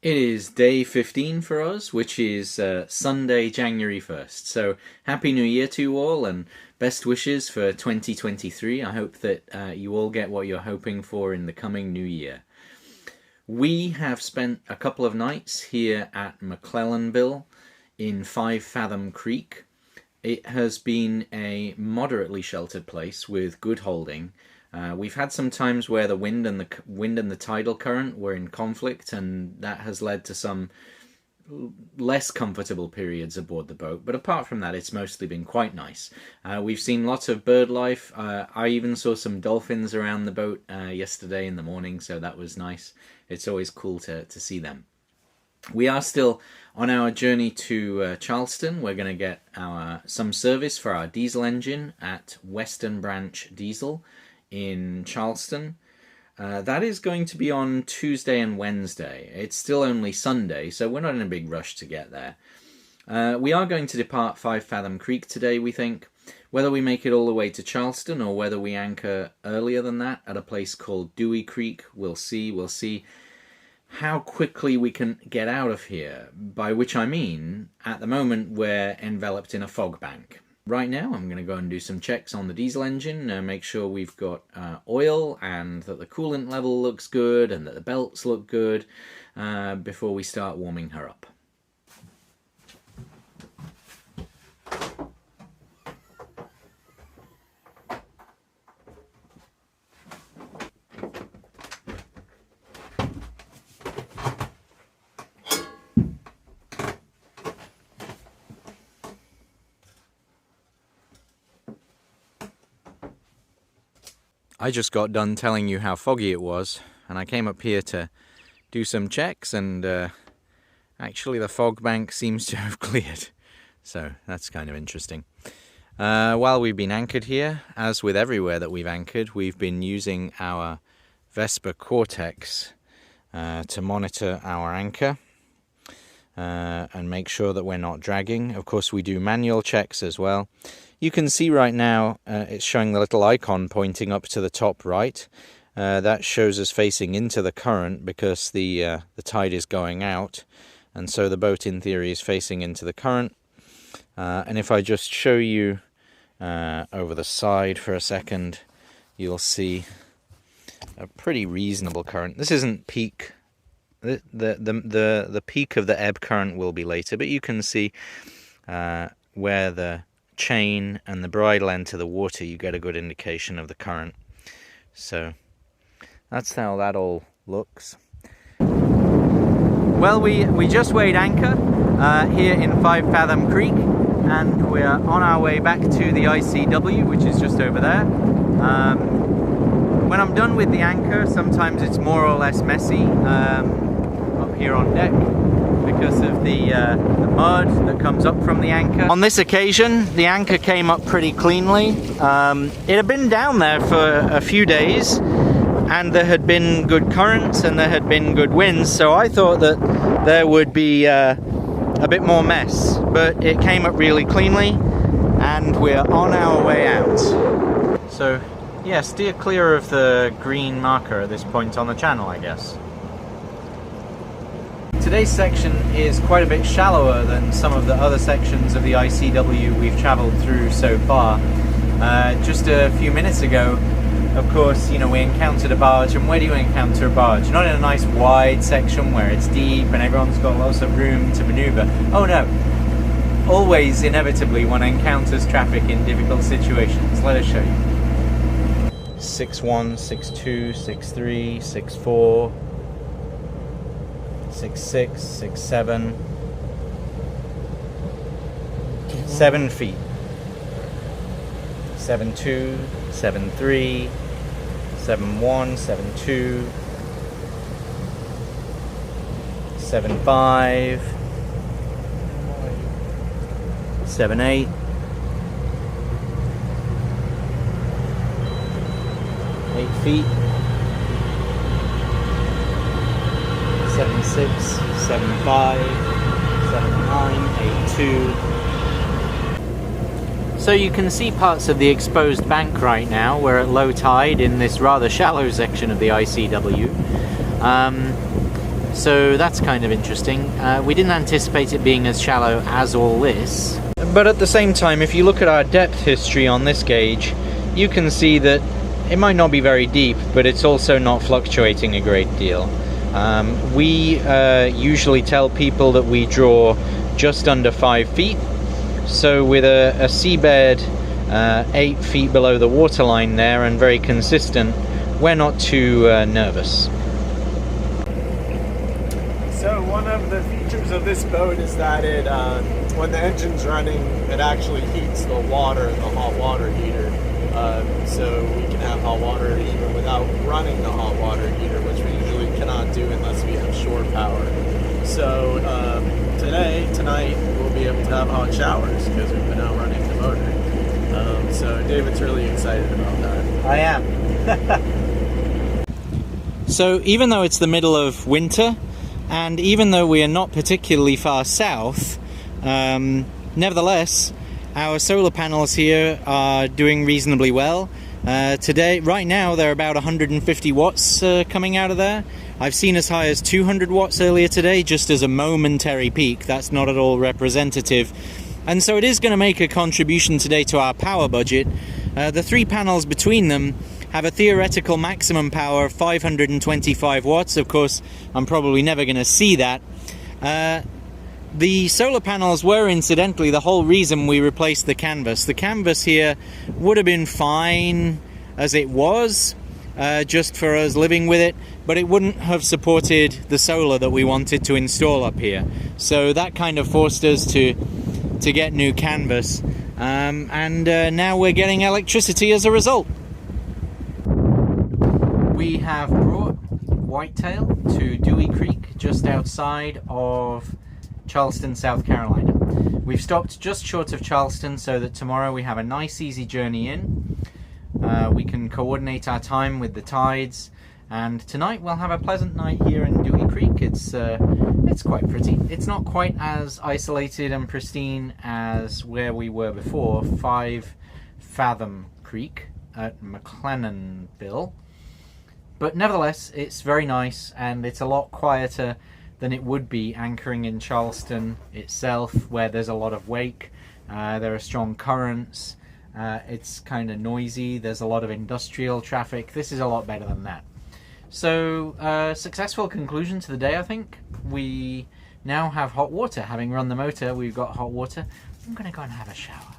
It is day 15 for us, which is Sunday, January 1st. So, Happy New Year to you all and best wishes for 2023. I hope that you all get what you're hoping for in the coming new year. We have spent a couple of nights here at McClellanville in 5 Fathom Creek. It has been a moderately sheltered place with good holding. We've had some times where the wind and the tidal current were in conflict, and that has led to some less comfortable periods aboard the boat. But apart from that, it's mostly been quite nice. We've seen lots of bird life. I even saw some dolphins around the boat yesterday in the morning, so that was nice. It's always cool to see them. We are still on our journey to Charleston. We're going to get some service for our diesel engine at Western Branch Diesel in Charleston. That is going to be on Tuesday and Wednesday. It's still only Sunday, so we're not in a big rush to get there. We are going to depart 5 Fathom Creek today, we think. Whether we make it all the way to Charleston or whether we anchor earlier than that at a place called Dewey Creek, we'll see. We'll see how quickly we can get out of here, by which I mean, at the moment we're enveloped in a fog bank. Right now I'm going to go and do some checks on the diesel engine, make sure we've got oil and that the coolant level looks good and that the belts look good before we start warming her up. I just got done telling you how foggy it was, and I came up here to do some checks, and actually the fog bank seems to have cleared. So that's kind of interesting. While we've been anchored here, as with everywhere that we've anchored, we've been using our Vespa Cortex to monitor our anchor and make sure that we're not dragging. Of course, we do manual checks as well. You can see right now it's showing the little icon pointing up to the top right. That shows us facing into the current because the tide is going out, and so the boat in theory is facing into the current. And if I just show you over the side for a second, you'll see a pretty reasonable current. This isn't peak. The peak of the ebb current will be later, but you can see where the chain and the bridle enter the water, you get a good indication of the current. So that's how that all looks. Well, we just weighed anchor here in 5 Fathom Creek, and we're on our way back to the ICW, which is just over there. When I'm done with the anchor, sometimes it's more or less messy up here on deck because of the mud that comes up from the anchor. On this occasion, the anchor came up pretty cleanly. It had been down there for a few days, and there had been good currents and there had been good winds, so I thought that there would be a bit more mess, but it came up really cleanly, and we're on our way out. So yeah, steer clear of the green marker at this point on the channel, I guess. Today's section is quite a bit shallower than some of the other sections of the ICW we've travelled through so far. Just a few minutes ago, of course, you know, we encountered a barge, and where do you encounter a barge? Not in a nice wide section where it's deep and everyone's got lots of room to manoeuvre. Oh no, always inevitably one encounters traffic in difficult situations. Let us show you. 6'1", 6'2", 6'3", 6'4", 6'6", 6'7", 7 feet, 7'2", 7'3", 7'1", 7'2", 7'5", 7'8", 8 feet, 7'6", 7'5", 7'9", 8'2". So you can see parts of the exposed bank right now. We're at low tide in this rather shallow section of the ICW. So that's kind of interesting. We didn't anticipate it being as shallow as all this. But at the same time, if you look at our depth history on this gauge, you can see that it might not be very deep, but it's also not fluctuating a great deal. We usually tell people that we draw just under 5 feet. So with a seabed 8 feet below the waterline there and very consistent, we're not too nervous. So one of the features of this boat is that it, when the engine's running, it actually heats the water in the hot water heater. So we can have hot water even without running the hot water heater, which we usually cannot do unless we have shore power. So tonight, we'll be able to have hot showers because we've been out running the motor. So David's really excited about that. I am. So even though it's the middle of winter, and even though we are not particularly far south, nevertheless, our solar panels here are doing reasonably well. Right now, they're about 150 watts coming out of there. I've seen as high as 200 watts earlier today, just as a momentary peak. That's not at all representative. And so it is going to make a contribution today to our power budget. The 3 panels between them have a theoretical maximum power of 525 watts. Of course, I'm probably never going to see that. The solar panels were, incidentally, the whole reason we replaced the canvas. The canvas here would have been fine as it was, just for us living with it, but it wouldn't have supported the solar that we wanted to install up here. So that kind of forced us to get new canvas, and now we're getting electricity as a result. We have brought Whitetail to Dewey Creek, just outside of Charleston, South Carolina. We've stopped just short of Charleston so that tomorrow we have a nice easy journey in. We can coordinate our time with the tides, and tonight we'll have a pleasant night here in Dewey Creek. It's quite pretty. It's not quite as isolated and pristine as where we were before, 5 Fathom Creek at McLennanville. But nevertheless, it's very nice, and it's a lot quieter than it would be anchoring in Charleston itself, where there's a lot of wake, there are strong currents, it's kind of noisy, there's a lot of industrial traffic. This is a lot better than that. So, successful conclusion to the day, I think. We now have hot water. Having run the motor, we've got hot water. I'm going to go and have a shower.